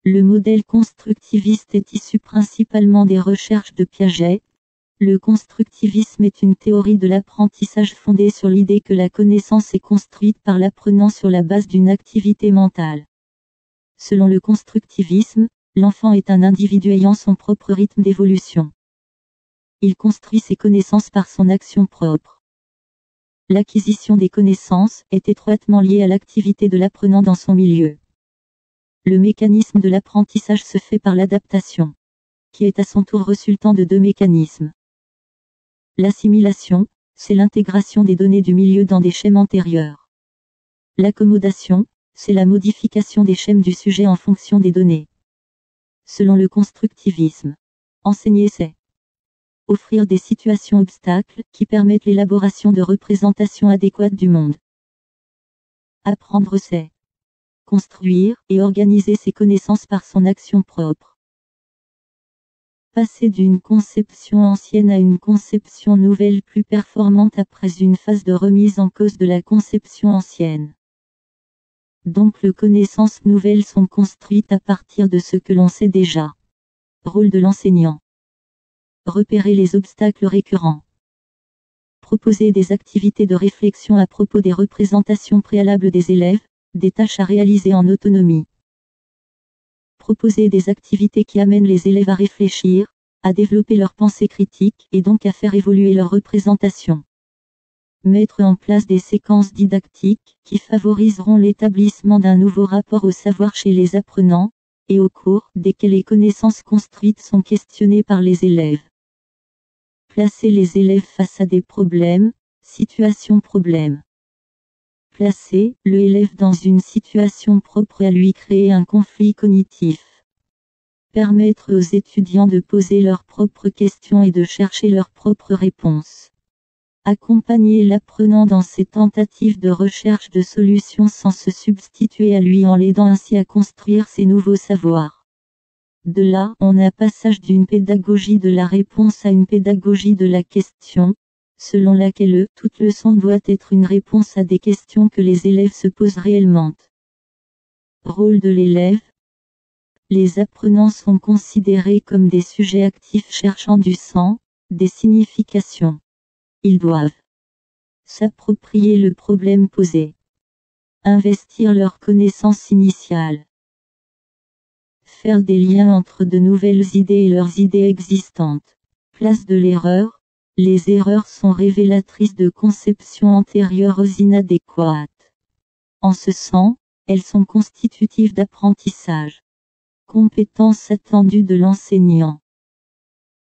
Le modèle constructiviste est issu principalement des recherches de Piaget. Le constructivisme est une théorie de l'apprentissage fondée sur l'idée que la connaissance est construite par l'apprenant sur la base d'une activité mentale. Selon le constructivisme, l'enfant est un individu ayant son propre rythme d'évolution. Il construit ses connaissances par son action propre. L'acquisition des connaissances est étroitement liée à l'activité de l'apprenant dans son milieu. Le mécanisme de l'apprentissage se fait par l'adaptation, qui est à son tour résultant de deux mécanismes. L'assimilation, c'est l'intégration des données du milieu dans des schèmes antérieurs. L'accommodation, c'est la modification des schèmes du sujet en fonction des données. Selon le constructivisme, enseigner c'est offrir des situations obstacles qui permettent l'élaboration de représentations adéquates du monde. Apprendre c'est construire et organiser ses connaissances par son action propre. Passer d'une conception ancienne à une conception nouvelle plus performante après une phase de remise en cause de la conception ancienne. Donc les connaissances nouvelles sont construites à partir de ce que l'on sait déjà. Rôle de l'enseignant. Repérer les obstacles récurrents. Proposer des activités de réflexion à propos des représentations préalables des élèves, des tâches à réaliser en autonomie. Proposer des activités qui amènent les élèves à réfléchir, à développer leur pensée critique et donc à faire évoluer leur représentation. Mettre en place des séquences didactiques qui favoriseront l'établissement d'un nouveau rapport au savoir chez les apprenants, et au cours desquels les connaissances construites sont questionnées par les élèves. Placer les élèves face à des problèmes, situation-problème. Placer le élève dans une situation propre à lui créer un conflit cognitif. Permettre aux étudiants de poser leurs propres questions et de chercher leurs propres réponses. Accompagner l'apprenant dans ses tentatives de recherche de solutions sans se substituer à lui en l'aidant ainsi à construire ses nouveaux savoirs. De là, on a passage d'une pédagogie de la réponse à une pédagogie de la question, selon laquelle toute leçon doit être une réponse à des questions que les élèves se posent réellement. Rôle de l'élève. Les apprenants sont considérés comme des sujets actifs cherchant du sens, des significations. Ils doivent s'approprier le problème posé, investir leurs connaissances initiales, faire des liens entre de nouvelles idées et leurs idées existantes. Place de l'erreur. Les erreurs sont révélatrices de conceptions antérieures inadéquates. En ce sens, elles sont constitutives d'apprentissage. Compétences attendues de l'enseignant.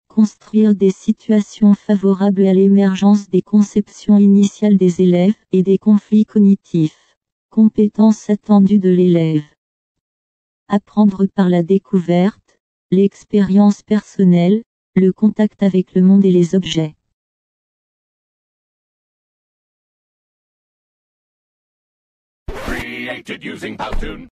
Construire des situations favorables à l'émergence des conceptions initiales des élèves et des conflits cognitifs. Compétences attendues de l'élève. Apprendre par la découverte, l'expérience personnelle, le contact avec le monde et les objets. Created using Powtoon.